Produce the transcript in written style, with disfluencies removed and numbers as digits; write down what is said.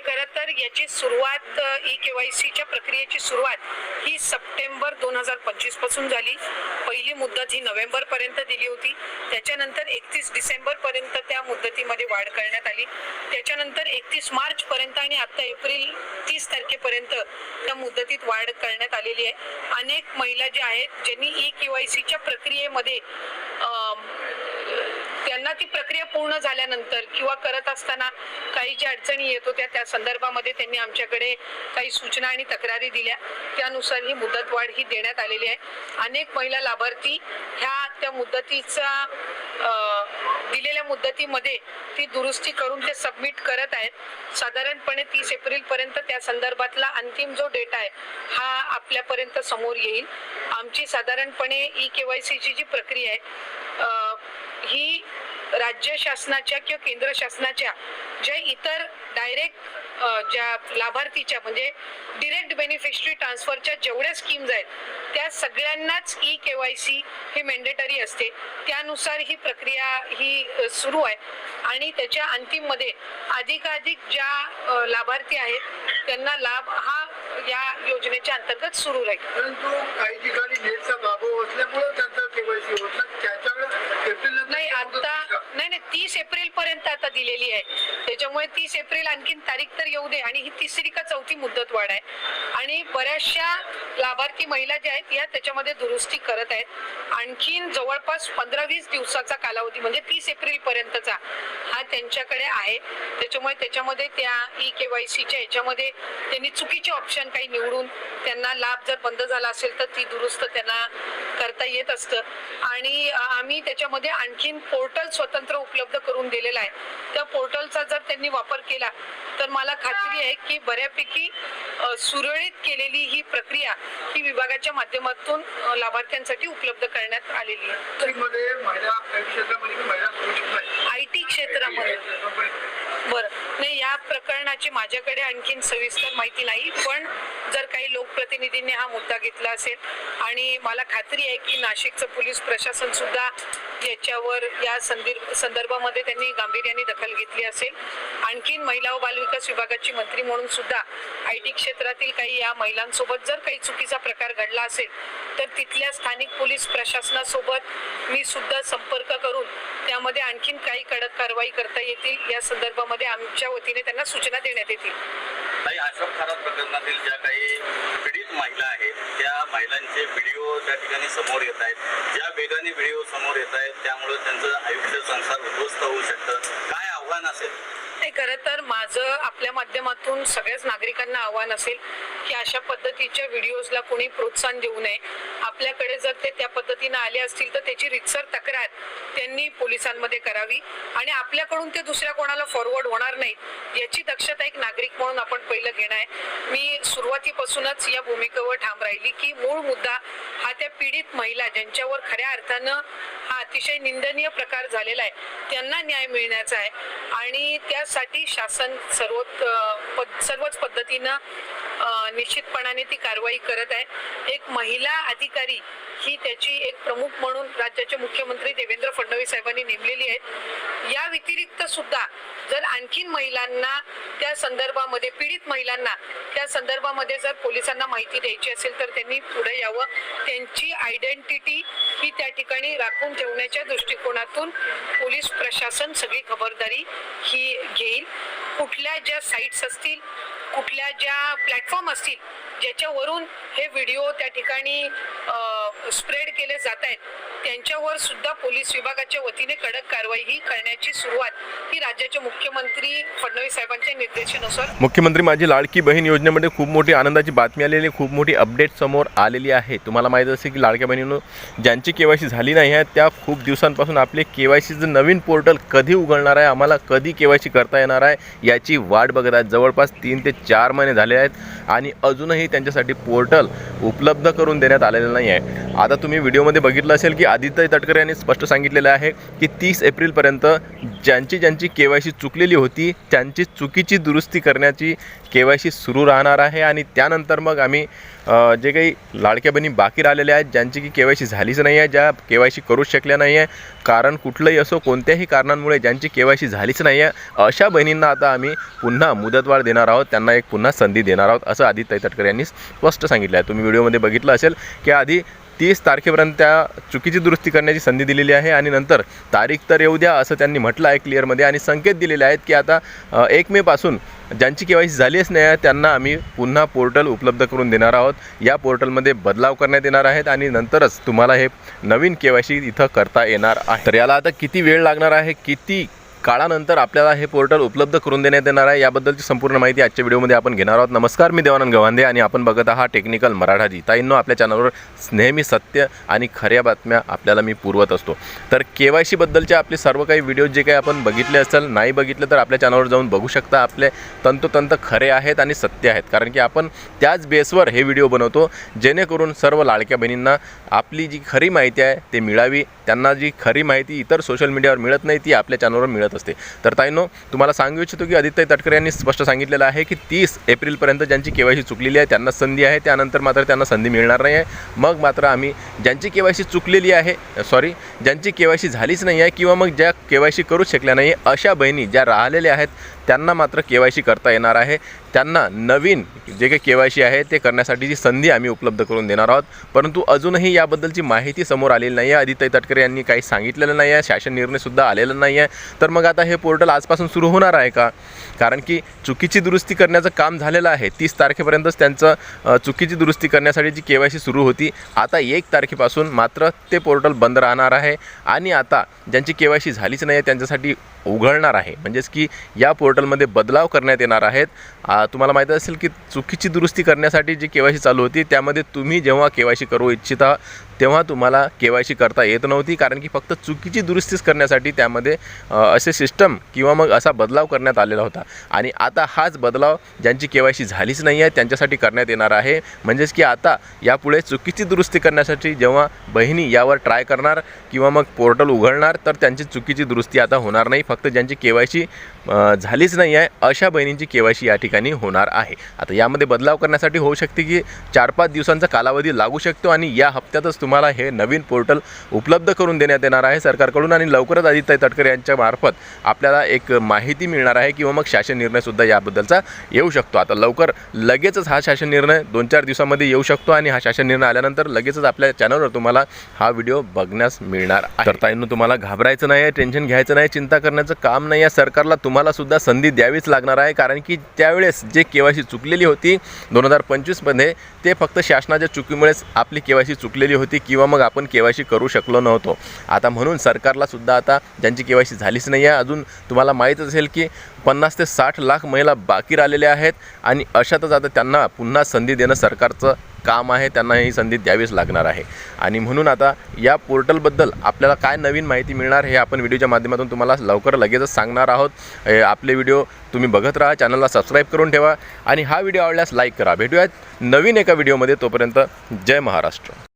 खरं तर याची सुरुवात ई-केवायसीच्या प्रक्रियेची सुरुवात ही सप्टेंबर 2025 पासून झाली। पहिली मुदत ही नोव्हेंबर पर्यंत दिली होती, त्याच्यानंतर 31 डिसेंबर पर्यंत त्या मुदतीमध्ये वाढ करण्यात आली, त्याच्यानंतर 31 मार्च पर्यंत आणि आता एप्रिल 30 तारखेपर्यंत त्या मुदतीत वाढ करण्यात आलेली आहे। अनेक महिला ज्या आहेत ज्यांनी ई-केवायसीच्या प्रक्रियेमध्ये त्यांना ती प्रक्रिया पूर्ण झाल्यानंतर किंवा करत असताना काही ज्या अडचणी येत होत्या त्या संदर्भामध्ये त्यांनी आमच्याकडे काही सूचना आणि तक्रारी दिल्या, त्यानुसार ही मुदतवाढ ही देण्यात आलेली आहे। अनेक महिला लाभार्थी ह्या त्या मुदतीचा दिलेल्या मुदतीमध्ये ती दुरुस्ती करून ते सबमिट करत आहेत। साधारणपणे 30 एप्रिल पर्यंत त्या संदर्भातला अंतिम जो डेटा आहे हा आपल्यापर्यंत समोर येईल। आमची साधारणपणे ई-केवायसीची जी प्रक्रिया आहे ही राज्य शासनाच्या किंवा केंद्र शासनाच्या ज्या इतर डायरेक्ट ज्या लाभार्थीच्या म्हणजे डिरेक्ट बेनिफिशरी ट्रान्सफरच्या जेवढ्या स्कीम्स आहेत त्या सगळ्यांनाच ई-केवायसी हे मॅन्डेटरी असते, त्यानुसार ही प्रक्रिया ही सुरू आहे आणि त्याच्या अंतिममध्ये अधिकाधिक ज्या लाभार्थी आहेत त्यांना लाभ हा या योजनेच्या अंतर्गत सुरू राहील। परंतु काही ठिकाणी नेटचा अभाव असल्यामुळे त्यांचा केवायसी होत नाही, त्याच्याकडे एप्रिल नाही आता नाही 30 एप्रिल पर्यंत आता दिलेली आहे, त्याच्यामुळे 30 एप्रिल आणखीन तारीख तर येऊ दे आणि ही तिसरी का चौथी मुदत वाढ आहे आणि बऱ्याचशा लाभार्थी महिला ज्या आहेत या त्याच्यामध्ये दुरुस्ती करत आहेत। आणखीन जवळपास 15-20 दिवसाचा कालावधी म्हणजे 30 एप्रिल पर्यंतचा हा त्यांच्याकडे आहे, त्याच्यामुळे त्याच्यामध्ये त्या ई-केवायसीच्या ह्याच्यामध्ये त्यांनी चुकीचे ऑप्शन काही निवडून त्यांना लाभ जर बंद झाला असेल तर ती दुरुस्त त्यांना करता येत असतं आणि आम्ही त्याच्यामध्ये आणखीन पोर्टल स्वतंत्र उपलब्ध करून दिलेला आहे। त्या पोर्टलचा जर त्यांनी वापर केला तर मला खात्री आहे की बऱ्यापैकी सुरळीत केलेली ही प्रक्रिया ही विभागाच्या माध्यमातून लाभार्थ्यांसाठी उपलब्ध करण्यात आलेली आहे। IT क्षेत्रामध्ये बरं नाही, या प्रकरणाची माझ्याकडे आणखीन सविस्तर माहिती नाही, पण जर काही लोकप्रतिनिधींनी हा मुद्दा घेतला असेल आणि मला खात्री आहे की नाशिकचं पोलीस प्रशासन सुद्धा याच्यावर या संदर्भामध्ये त्यांनी गांभीर्याने दखल घेतली असेल। आणखीन महिला व बालविकास विभागाची मंत्री म्हणून सुद्धा IT क्षेत्रातील काही या महिलांसोबत जर काही चुकीचा प्रकार घडला असेल तर तिथल्या स्थानिक पोलीस प्रशासनासोबत मी सुद्धा संपर्क करून त्यामध्ये आणखीन काही कडक कारवाई करता येतील या संदर्भामध्ये आमच्या वतीने त्यांना सूचना देण्यात येतील। काही अशोक खरात प्रकरणातील ज्या काही पीडित महिला आहेत त्या महिलांचे व्हिडिओ त्या ठिकाणी समोर येत आहेत, ज्या वेगाने व्हिडिओ समोर येत आहेत त्यामुळे त्यांचं आयुष्य संसार उद्ध्वस्त होऊ शकतं, काय आव्हान असेल? नाही, खरं तर माझं आपल्या माध्यमातून सगळ्याच नागरिकांना आव्हान असेल की अशा पद्धतीच्या व्हिडिओजला कोणी प्रोत्साहन देऊ नये। आपल्याकडे जर ते त्या पद्धतीने आले असतील तर त्याची रितसर तक्रार त्यांनी पोलिसांमध्ये करावी आणि आपल्याकडून ते दुसऱ्या कोणाला फॉरवर्ड होणार नाहीत याची दक्षता एक नागरिक म्हणून आपण पहिलं घेणं आहे। मी सुरुवातीपासूनच या भूमिकेवर ठाम राहिली की मूळ मुद्दा हा त्या पीडित महिला ज्यांच्यावर खऱ्या अर्थानं हा अतिशय निंदनीय प्रकार झालेला आहे त्यांना न्याय मिळण्याचा आहे आणि त्यासाठी शासन सर्वच पद्धतीनं निश्चितपणाने ती कारवाई करत आहे। एक महिला अधिकारी ही त्याची एक प्रमुख म्हणून राज्याचे मुख्यमंत्री देवेंद्र फडणवीस साहेबांनी नेमलेली आहे। या व्यतिरिक्त सुद्धा जर आणखीन महिलांना त्या संदर्भामध्ये पीडित महिलांना त्या संदर्भामध्ये जर पोलिसांना माहिती द्यायची असेल तर त्यांनी पुढे यावं, त्यांची आयडेंटिटी ही त्या ठिकाणी राखून ठेवण्याच्या दृष्टिकोनातून पोलीस प्रशासन सगळी खबरदारी ही घेईल। कुठल्या ज्या साईट्स असतील कुठल्या ज्या प्लॅटफॉर्म असतील ज्याच्यावरून हे व्हिडिओ त्या ठिकाणी स्प्रेड केले जात आहेत त्यांच्यावर सुद्धा पोलीस विभागाच्या वतीने कडक कारवाई ही करण्याची सुरुवात ही राज्याचे मुख्यमंत्री फडणवीस साहेबांच्या निर्देशानुसार। मुख्यमंत्री माझी लाडकी बहीण योजनेमध्ये खूप मोठी आनंदाची बातमी आलेली, खूप मोठी अपडेट समोर आलेली आहे। तुम्हाला माहीत असेल की लाडक्या बहिणींनो ज्यांची केवायसी झाली नाही आहे त्या खूप दिवसांपासून आपले केवायसीचं नवीन पोर्टल कधी उघडणार आहे, आम्हाला कधी केवायसी करता येणार आहे याची वाट बघत आहेत। जवळपास 3 ते 4 महिने झाले आहेत आणि अजूनही त्यांच्यासाठी पोर्टल उपलब्ध करून देण्यात आलेलं नाही आहे। आता तुम्ही व्हिडिओमध्ये बघितलं असेल की आदित्य तटकरे यांनी स्पष्ट सांगितलेलं आहे की 30 एप्रिलपर्यंत ज्यांची केवायसी चुकलेली होती त्यांची चुकीची दुरुस्ती करण्याची केवायसी सुरू राहणार आहे आणि त्यानंतर मग आम्ही जे काही लाडक्या बहिणी बाकी राहिलेल्या आहेत, ज्यांची की KYC झालीच नाही आहे, ज्या KYC करूच शकल्या नाही आहे, कारण कुठलंही असो कोणत्याही कारणांमुळे ज्यांची KYC झालीच नाही आहे, अशा बहिणींना आता आम्ही पुन्हा मुदतवाढ देणार आहोत, त्यांना एक पुन्हा संधी देणार आहोत, असं आदित्य तटकरे यांनी स्पष्ट सांगितलं आहे. तुम्ही व्हिडिओमध्ये बघितलं असेल की आधी 30 तारखेपर्यंत त्या चुकीची दुरुस्ती करण्याची संधी दिलेली आहे आणि नंतर तारीख तर येऊ द्या असं त्यांनी म्हटलं आहे क्लिअरमध्ये, आणि संकेत दिलेले आहेत की आता 1 मे पासून ज्यांची KYC झालीच नाही आहे त्यांना आम्ही पुन्हा पोर्टल उपलब्ध करून देणार आहोत. या पोर्टलमध्ये बदलाव करण्यात येणार आहेत आणि नंतरच तुम्हाला हे नवीन KYC इथं करता येणार आहे. तर याला आता किती वेळ लागणार आहे, किती काळानंतर आपल्याला हे पोर्टल उपलब्ध करून देण्यात येणार आहे, याबद्दलची संपूर्ण माहिती आजच्या व्हिडिओमध्ये आपण घेणार आहोत. नमस्कार, मी देवानंद गव्हांदे आणि आपण बघत आहात टेक्निकल मराठाजी. ताईंनो, आपल्या चॅनलवर नेहमी सत्य आणि खऱ्या बातम्या आपल्याला मी पुरवत असतो. तर KYC बद्दलचे आपले सर्व काही व्हिडिओ जे काही आपण बघितले असेल, नाही बघितले तर आपल्या चॅनलवर जाऊन बघू शकता. आपले तंतोतंत खरे आहेत आणि सत्य आहेत, कारण की आपण त्याच बेसवर हे व्हिडिओ बनवतो जेणेकरून सर्व लाडक्या बहिणींना आपली जी खरी माहिती आहे ते मिळावी. त्यांना जी खरी माहिती इतर सोशल मीडियावर मिळत नाही ती आपल्या चॅनलवर मिळत असते. तर ताईंनो, तुम्हाला सांगू इच्छितो की आदित्य तटकरे यांनी स्पष्ट सांगितलेलं आहे की 30 एप्रिलपर्यंत ज्यांची KYC चुकलेली आहे त्यांना संधी आहे, त्यानंतर मात्र त्यांना संधी मिळणार नाही आहे. मग मात्र आम्ही ज्यांची KYC चुकलेली आहे, ज्यांची KYC झालीच नाही आहे किंवा मग ज्या KYC करूच शकल्या नाही अशा बहिणी ज्या राहिलेल्या आहेत त्यांना मात्र KYC करता येणार आहे. त्यांना नवीन जे काही KYC आहे ते करण्यासाठीची संधी आम्ही उपलब्ध करून देणार आहोत. परंतु अजूनही याबद्दलची माहिती समोर आलेली नाही आहे. आदित्य तटकरे यांनी काही सांगितलेलं नाही आहे, शासन निर्णयसुद्धा आलेला नाही आहे. तर मग आता हे पोर्टल आजपासून सुरू होणार आहे का? कारण की चुकीची दुरुस्ती करण्याचं काम झालेलं आहे. 30 तारखेपर्यंतच त्यांचं चुकीची दुरुस्ती करण्यासाठीची KYC सुरू होती. आता 1 तारखेपासून मात्र ते पोर्टल बंद राहणार आहे आणि आता ज्यांची KYC झालीच नाही आहे त्यांच्यासाठी उघडणार आहे. म्हणजेच की या पोर्टलमध्ये बदलाव करण्यात येणार आहेत. तुम्हाला माहीत असेल की चुकीची दुरुस्ती करण्यासाठी जी KYC चालू होती त्यामध्ये तुम्ही जेव्हा KYC करू इच्छिता तेव्हा तुम्हाला KYC करता येत नव्हती, कारण की फक्त चुकीची दुरुस्तीच करण्यासाठी त्यामध्ये असे सिस्टम किंवा मग असा बदलाव करण्यात आलेला होता. आणि आता हाच बदलाव ज्यांची KYC झालीच नाही आहे त्यांच्यासाठी करण्यात येणार आहे. म्हणजेच की आता यापुढे चुकीची दुरुस्ती करण्यासाठी जेव्हा बहिणी यावर ट्राय करणार किंवा मग पोर्टल उघडणार तर त्यांची चुकीची दुरुस्ती आता होणार नाही. फक्त ज्यांची KYC झालीच नाही आहे अशा बहिणींची KYC या ठिकाणी होणार आहे. आता यामध्ये बदलाव करण्यासाठी होऊ शकते की 4-5 दिवसांचा कालावधी लागू शकतो आणि या हप्त्यातच तुम्हाला हे नवीन पोर्टल उपलब्ध करून देण्यात येणार आहे सरकारकडून. आणि लवकरच आदित्य तटकरे यांच्या मार्फत आपल्याला एक माहिती मिळणार आहे किंवा मग शासन निर्णयसुद्धा याबद्दलचा येऊ शकतो. आता लगेचच हा शासन निर्णय 2-4 दिवसामध्ये येऊ शकतो आणि हा शासन निर्णय आल्यानंतर लगेचच आपल्या चॅनलवर तुम्हाला हा व्हिडिओ बघण्यास मिळणार आहे. तर ताईंनो, तुम्हाला घाबरायचं नाही आहे, टेन्शन घ्यायचं नाही, चिंता करण्याचं काम नाही आहे. सरकारला तुम्हाला सुद्धा संधी द्यावीच लागणार आहे, कारण की त्यावेळेस जे KYC चुकलेली होती 2025मध्ये ते फक्त शासनाच्या चुकीमुळेच आपली KYC चुकलेली होती किंवा मग आपण KYC करू शकलो नव्हतो. आता म्हणून सरकारला सुद्धा आता ज्यांची KYC झालीच नाही आहे, अजून तुम्हाला माहीत असेल की 50 ते 60 लाख महिला बाकी राहिलेल्या आहेत आणि अशातच आता त्यांना पुन्हा संधी देणं सरकारचं काम आहे. त्यांना ही संधी द्यावीच लागणार आहे. आणि म्हणून आता या पोर्टलबद्दल आपल्याला काय नवीन माहिती मिळणार हे आपण व्हिडिओच्या माध्यमातून तुम्हाला लगेचच सांगणार आहोत. आपले व्हिडिओ तुम्ही बघत राहा, चॅनलला सबस्क्राईब करून ठेवा आणि हा व्हिडिओ आवडल्यास लाईक करा. भेटूयात नवीन एका व्हिडिओमध्ये. तोपर्यंत जय महाराष्ट्र.